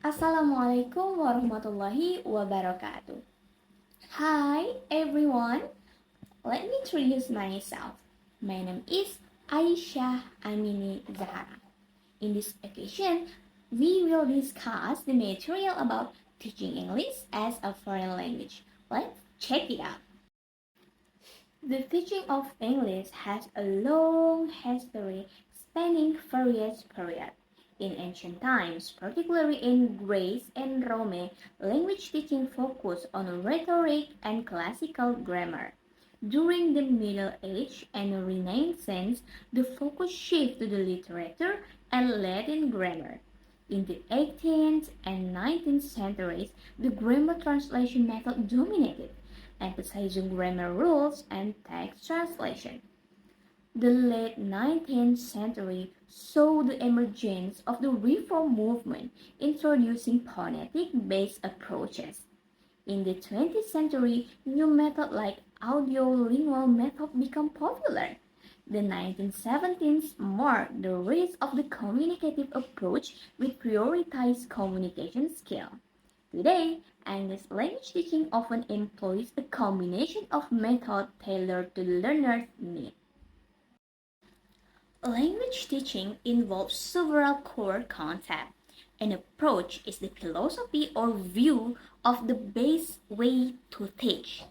Assalamualaikum warahmatullahi wabarakatuh. Hi everyone, let me introduce myself. My name is Aisyah Amini Zahara. In this occasion, we will discuss the material about teaching English as a foreign language. Let's check it out. The teaching of English has a long history spanning various periods. In ancient times, particularly in Greece and Rome, language teaching focused on rhetoric and classical grammar. During the Middle Age and Renaissance, the focus shifted to the literature and Latin grammar. In the 18th and 19th centuries, the grammar translation method dominated, emphasizing grammar rules and text translation. The late 19th century saw the emergence of the reform movement, introducing phonetic-based approaches. In the 20th century, new methods like audio-lingual method became popular. The 1970s marked the rise of the communicative approach which prioritized communication skill. Today, English language teaching often employs a combination of methods tailored to the learner's needs. Language teaching involves several core concepts. An approach is the philosophy or view of the best way to teach.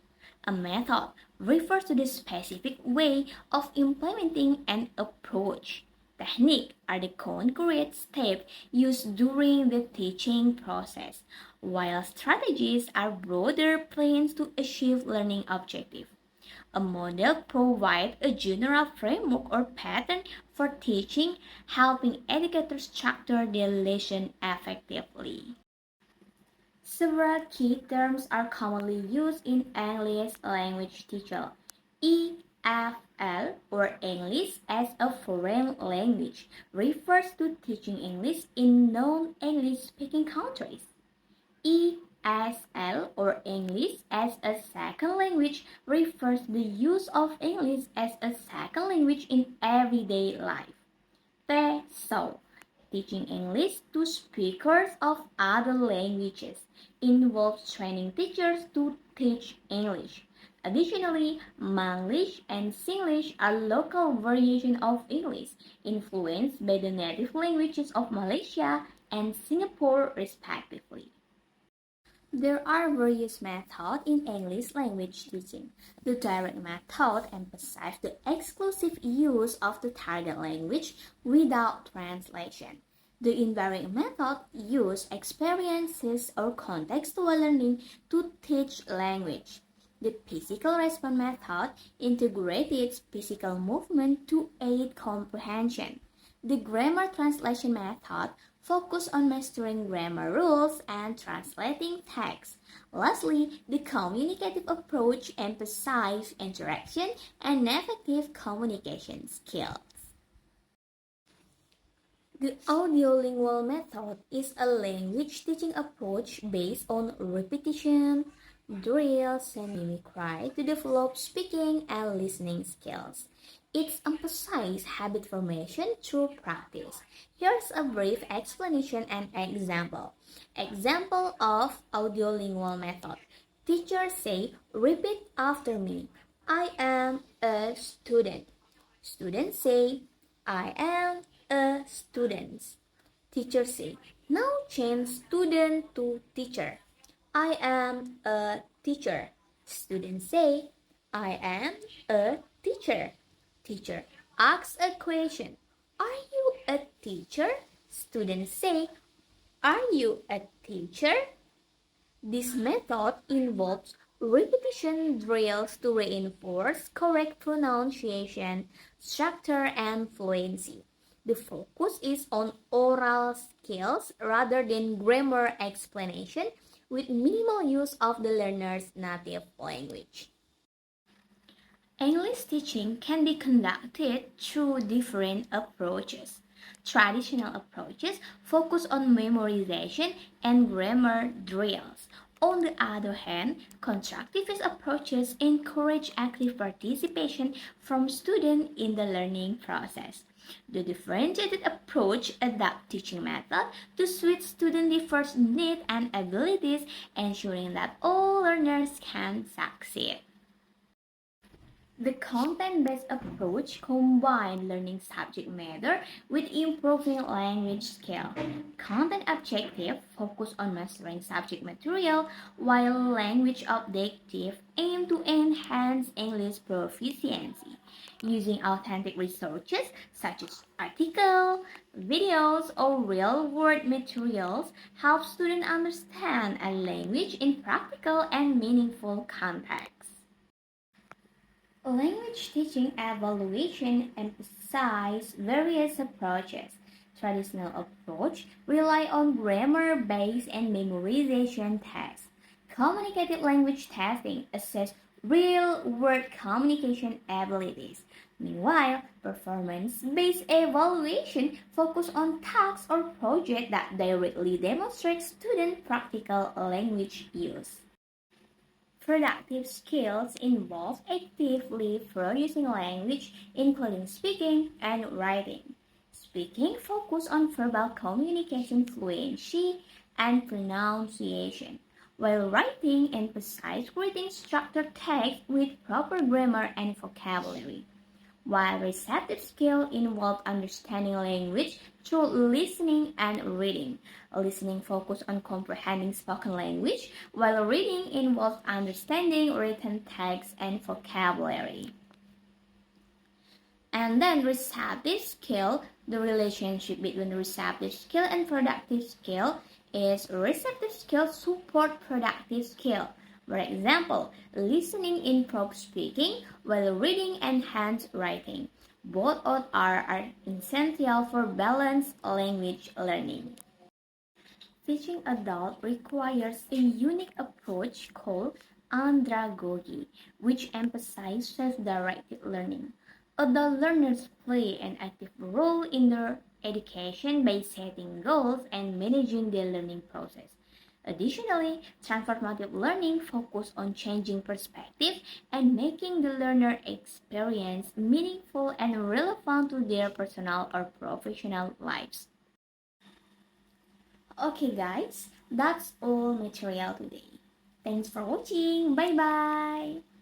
A method refers to the specific way of implementing an approach. Techniques are the concrete steps used during the teaching process, while strategies are broader plans to achieve learning objectives. A model provides a general framework or pattern for teaching, helping educators structure their lesson effectively. Several key terms are commonly used in English language teaching. EFL, or English as a foreign language, refers to teaching English in non-English speaking countries. ESL, or English as a second language, refers to the use of English as a second language in everyday life. TESOL, teaching English to speakers of other languages, involves training teachers to teach English. Additionally, Manglish and Singlish are local variations of English, influenced by the native languages of Malaysia and Singapore respectively. There are various methods in English language teaching. The direct method emphasizes the exclusive use of the target language without translation. The indirect method uses experiences or contextual learning to teach language. The physical response method integrates physical movement to aid comprehension. The grammar translation method focuses on mastering grammar rules and translating text. Lastly, the communicative approach emphasizes interaction and effective communication skills. The audiolingual method is a language teaching approach based on repetition, drills, and mimicry to develop speaking and listening skills. It emphasizes habit formation through practice. Here's a brief explanation and example. Example of audiolingual method. Teacher say, repeat after me. I am a student. Student say, I am a student. Teacher say, now change student to teacher. I am a teacher. Student say, I am a teacher. Teacher asks a question. Are you a teacher? Students say, are you a teacher? This method involves repetition drills to reinforce correct pronunciation, structure, and fluency. The focus is on oral skills rather than grammar explanation with minimal use of the learner's native language. English teaching can be conducted through different approaches. Traditional approaches focus on memorization and grammar drills. On the other hand, constructivist approaches encourage active participation from students in the learning process. The differentiated approach adapts teaching method to suit student diverse needs and abilities, ensuring that all learners can succeed. The content-based approach combines learning subject matter with improving language skill. Content objective focus on mastering subject material, while language objective aim to enhance English proficiency. Using authentic resources such as articles, videos, or real-world materials help students understand a language in practical and meaningful contexts. Language teaching evaluation emphasizes various approaches. Traditional approach rely on grammar-based and memorization tests. Communicative language testing assess real-world communication abilities. Meanwhile, performance-based evaluation focus on tasks or projects that directly demonstrate student practical language use. Productive skills involve actively producing language, including speaking and writing. Speaking focuses on verbal communication fluency and pronunciation, while writing emphasizes creating structured text with proper grammar and vocabulary. While receptive skill involves understanding language through listening and reading. Listening focuses on comprehending spoken language, while reading involves understanding written text and vocabulary. And then receptive skill, the relationship between receptive skill and productive skill is receptive skill support productive skill. For example, listening improves speaking, while reading enhances writing. Both are essential for balanced language learning. Teaching adults requires a unique approach called andragogy, which emphasizes self-directed learning. Adult learners play an active role in their education by setting goals and managing their learning process. Additionally, transformative learning focuses on changing perspective and making the learner experience meaningful and relevant to their personal or professional lives. Okay guys, that's all material today. Thanks for watching. Bye bye.